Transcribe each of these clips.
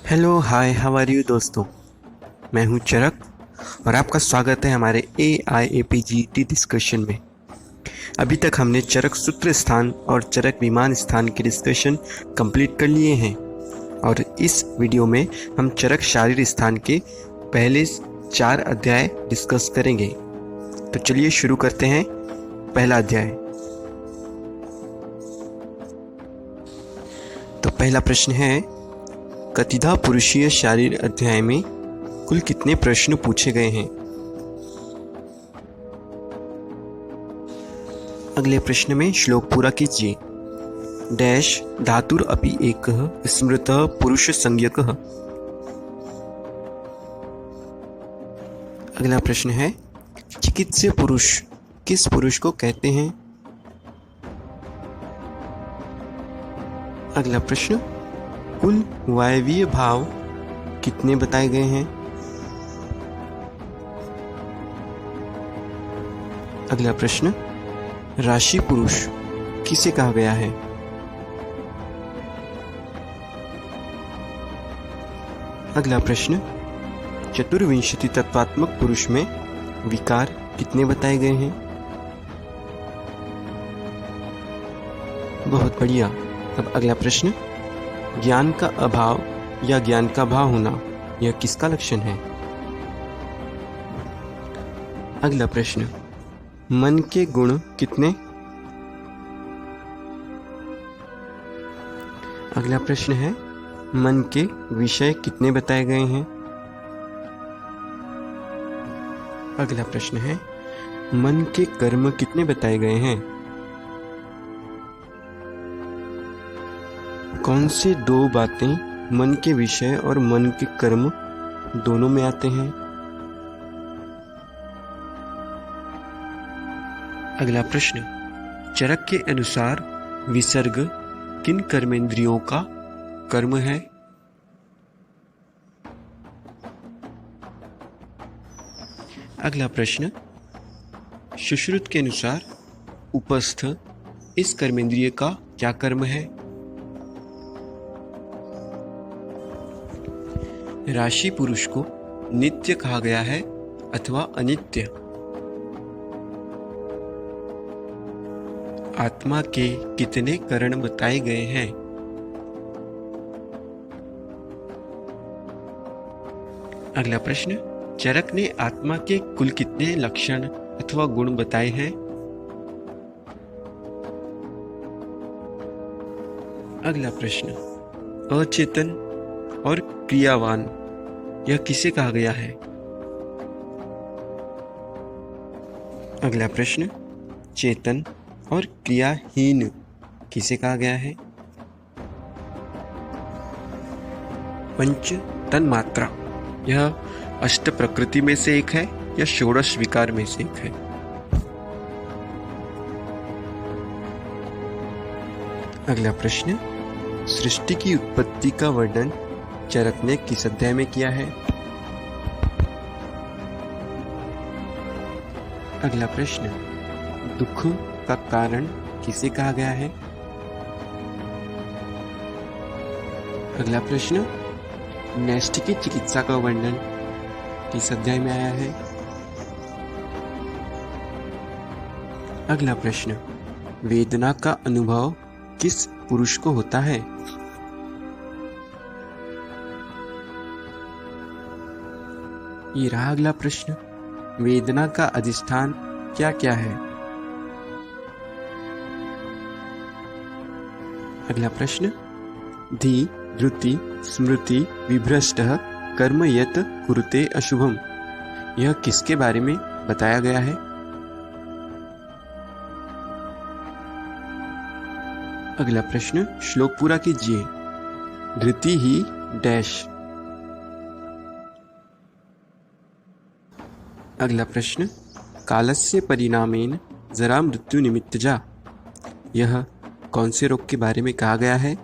Hello hi how are you दोस्तों। मैं हूं चरक और आपका स्वागत है हमारे AIAPGT डिस्कशन में। अभी तक हमने चरक सूत्र स्थान और चरक विमान स्थान के डिस्कशन कंप्लीट कर लिए हैं और इस वीडियो में हम चरक शारीर स्थान के पहले 4 अध्याय डिस्कस करेंगे। तो चलिए शुरू करते हैं। पहला अध्याय। तो पहला प्रश्न है, कतिधा पुरुषीय शारीर अध्याय में कुल कितने प्रश्न पूछे गए हैं? अगले प्रश्न में श्लोक पूरा कीजिए। डैश धातुर अपि एकः स्मृतः पुरुष संज्ञकः। अगला प्रश्न है, चिकित्स्य पुरुष किस पुरुष को कहते हैं? अगला प्रश्न, कुल वायवीय भाव कितने बताए गए हैं? अगला प्रश्न, राशि पुरुष किसे कहा गया है? अगला प्रश्न, चतुर्विंशति तत्वात्मक पुरुष में विकार कितने बताए गए हैं? बहुत बढ़िया। अब अगला प्रश्न, ज्ञान का अभाव या ज्ञान का अभाव होना यह किसका लक्षण है? अगला प्रश्न, मन के गुण कितने? अगला प्रश्न है, मन के विषय कितने बताए गए हैं? अगला प्रश्न है, मन के कर्म कितने बताए गए हैं? कौन से दो बातें मन के विषय और मन के कर्म दोनों में आते हैं? अगला प्रश्न, चरक के अनुसार विसर्ग किन कर्मेंद्रियों का कर्म है? अगला प्रश्न, सुश्रुत के अनुसार उपस्थ इस कर्मेंद्रिय का क्या कर्म है? राशि पुरुष को नित्य कहा गया है अथवा अनित्य? आत्मा के कितने करण बताए गए हैं? अगला प्रश्न, चरक ने आत्मा के कुल कितने लक्षण अथवा गुण बताए हैं? अगला प्रश्न, अचेतन और क्रियावान यह किसे कहा गया है? अगला प्रश्न, चेतन और क्रियाहीन किसे कहा गया है? पंच तन्मात्रा यह अष्ट प्रकृति में से एक है या षोडश विकार में से एक है? अगला प्रश्न, सृष्टि की उत्पत्ति का वर्णन चरक ने किस अध्याय में किया है? अगला प्रश्न, दुख का कारण किसे कहा गया है? अगला प्रश्न, नैष्ठिकी चिकित्सा का वर्णन किस अध्याय में आया है? अगला प्रश्न, वेदना का अनुभव किस पुरुष को होता है? ये रहा अगला प्रश्न, वेदना का अधिष्ठान क्या क्या है? अगला प्रश्न, धी धृति स्मृति विभ्रष्टः कर्म यत् कुरुते अशुभम यह किसके बारे में बताया गया है? अगला प्रश्न, श्लोक पूरा कीजिए। धृति ही डैश। अगला प्रश्न, कालस्य परिणामेन जरा मृत्यु निमित्तजा यह कौन से रोग के बारे में कहा गया है?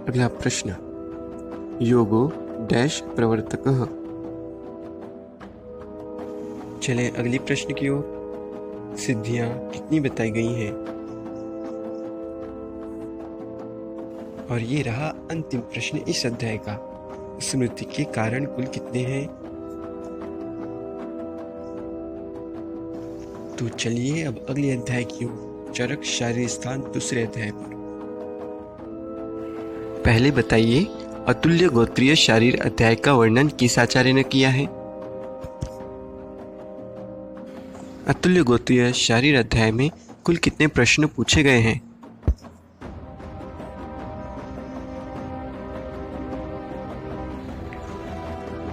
अगला प्रश्न, योगो डैश प्रवर्तकः। चले अगली प्रश्न की ओर। सिद्धियां कितनी बताई गई हैं? और ये रहा अंतिम प्रश्न इस अध्याय का। स्मृति के कारण कुल कितने हैं? तो चलिए अब अगले अध्याय की ओर, चरक शारीर स्थान दूसरे अध्याय पर। पहले बताइए, अतुल्य गोत्रीय शारीर अध्याय का वर्णन किस आचार्य ने किया है? अतुल्य गोत्रीय शारीर अध्याय में कुल कितने प्रश्न पूछे गए हैं?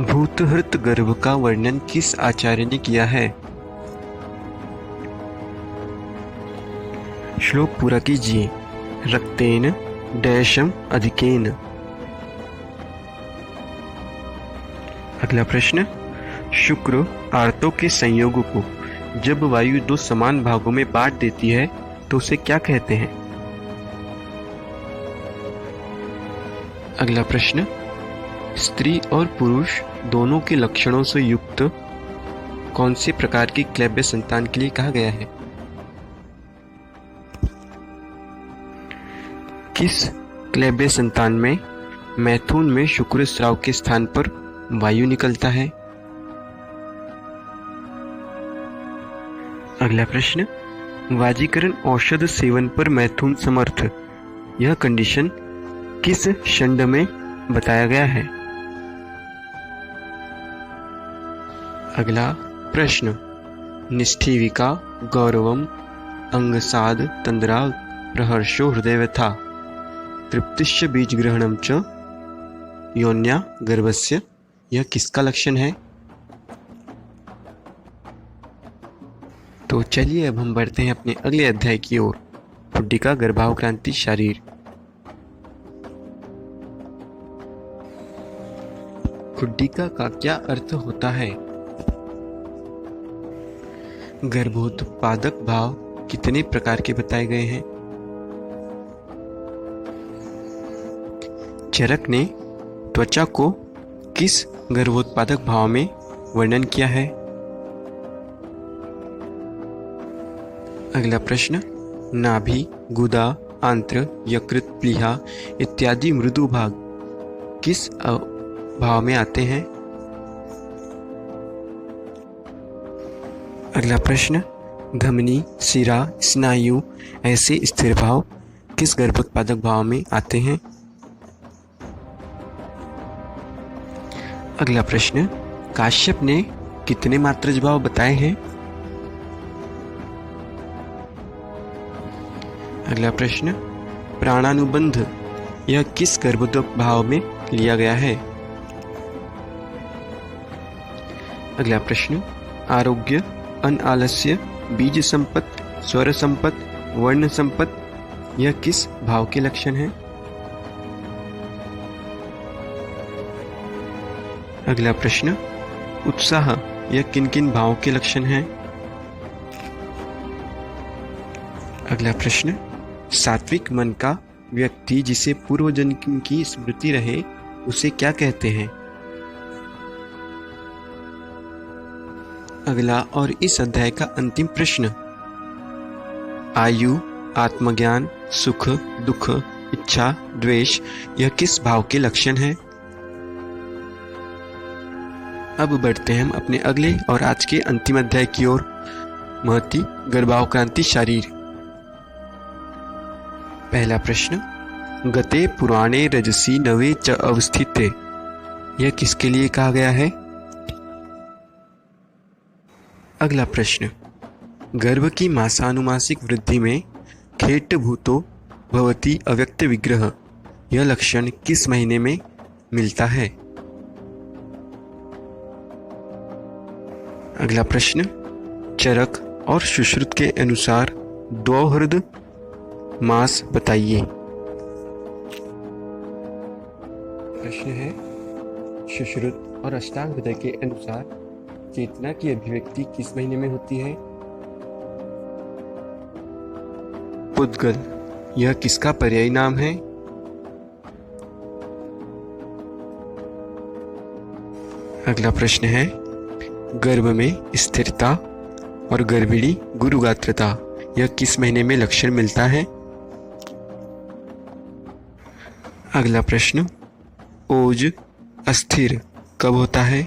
भूतहृत गर्भ का वर्णन किस आचार्य ने किया है? श्लोक पूरा कीजिए। रक्तेन डैशम अधिकेन। अगला प्रश्न, शुक्र आर्तों के संयोग को जब वायु दो समान भागों में बांट देती है तो उसे क्या कहते हैं? अगला प्रश्न, स्त्री और पुरुष दोनों के लक्षणों से युक्त कौन से प्रकार की क्लैब्य संतान के लिए कहा गया है? किस क्लैब्य संतान में मैथुन में शुक्र स्राव के स्थान पर वायु निकलता है? अगला प्रश्न, वाजीकरण औषध सेवन पर मैथुन समर्थ, यह कंडीशन किस षंड में बताया गया है? अगला प्रश्न, निष्ठीविका गौरवम अंगसाद तंद्रा प्रहर्षो हृदय व्यथा तृप्तिश्च बीज ग्रहणम च योन्या गर्भस्य, यह किसका लक्षण है? तो चलिए अब हम बढ़ते हैं अपने अगले अध्याय की ओर, खुड्डिका गर्भावक्रांति शारीर। खुड्डिका का क्या अर्थ होता है? गर्भोत्पादक भाव कितने प्रकार के बताए गए हैं? चरक ने त्वचा को किस गर्भोत्पादक भाव में वर्णन किया है? अगला प्रश्न, नाभि, गुदा, आंत्र, यकृत, प्लीहा इत्यादि मृदु भाग किस भाव में आते हैं? अगला प्रश्न, धमनी, शिरा, स्नायु ऐसे स्थिर भाव किस गर्भोत्पादक भाव में आते हैं? अगला प्रश्न, काश्यप ने कितने मात्रज भाव बताए हैं? अगला प्रश्न, प्राणानुबंध यह किस गर्भोत्पादक भाव में लिया गया है? अगला प्रश्न, आरोग्य, अनालस्य, बीज संपत्त, स्वर संपत्त, वर्ण संपत्त यह किस भाव के लक्षण हैं? अगला प्रश्न, उत्साह यह किन किन भावों के लक्षण हैं? अगला प्रश्न, सात्विक मन का व्यक्ति जिसे पूर्व जन्म की स्मृति रहे उसे क्या कहते हैं? अगला और इस अध्याय का अंतिम प्रश्न, आयु, आत्मज्ञान, सुख, दुख, इच्छा, द्वेष यह किस भाव के लक्षण हैं? अब बढ़ते हैं हम अपने अगले और आज के अंतिम अध्याय की ओर, महति गर्भावक्रांति शारीर। पहला प्रश्न, गते पुराणे रजसी नवे च अवस्थिते यह किसके लिए कहा गया है? अगला प्रश्न, गर्भ की मासानुमासिक वृद्धि में खेट भूतो भवति अव्यक्त विग्रह यह लक्षण किस महीने में मिलता है? अगला प्रश्न, चरक और सुश्रुत के अनुसार द्वौहृद मास बताइए। प्रश्न है, सुश्रुत और अष्टांग हृदय के अनुसार चेतना की अभिव्यक्ति किस महीने में होती है? पुद्गल यह किसका पर्यायी नाम है? अगला प्रश्न है, गर्भ में स्थिरता और गर्भिणी गुरुगात्रता यह किस महीने में लक्षण मिलता है? अगला प्रश्न, ओज अस्थिर कब होता है?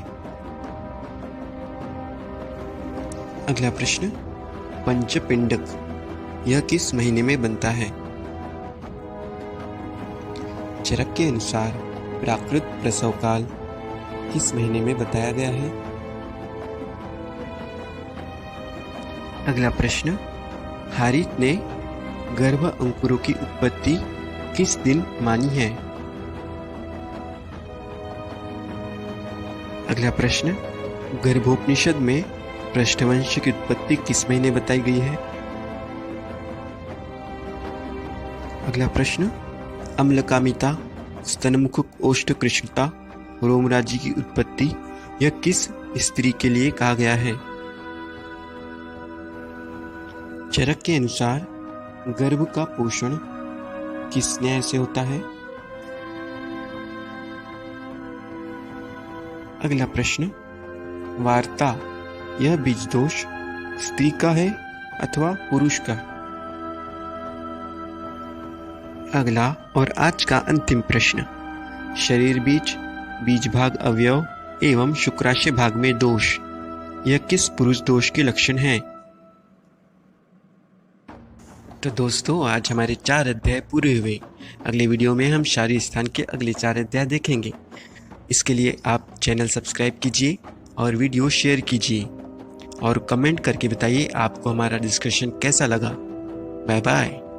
अगला प्रश्न, पंचपिंडक यह किस महीने में बनता है? चरक के अनुसार प्राकृत प्रसव काल किस महीने में बताया गया है? अगला प्रश्न, हारित ने गर्भ अंकुरों की उत्पत्ति किस दिन मानी है? अगला प्रश्न, गर्भोपनिषद में पृष्ठवंश की उत्पत्ति किस महीने बताई गई है? अगला प्रश्न, अम्लकामिता, स्तनमुख ओष्ठ कृष्णता, रोमराजी की उत्पत्ति यह किस स्त्री के लिए कहा गया है? चरक के अनुसार गर्भ का पोषण किस न्याय से होता है? अगला प्रश्न, वार्ता यह बीज दोष स्त्री का है अथवा पुरुष का? अगला और आज का अंतिम प्रश्न, शरीर बीज, बीज भाग अवयव एवं शुक्राशय भाग में दोष यह किस पुरुष दोष के लक्षण हैं? तो दोस्तों, आज हमारे 4 अध्याय पूरे हुए। अगले वीडियो में हम शारीर स्थान के अगले 4 अध्याय देखेंगे। इसके लिए आप चैनल सब्सक्राइब कीजिए और वीडियो शेयर कीजिए और कमेंट करके बताइए आपको हमारा डिस्कशन कैसा लगा। Bye bye.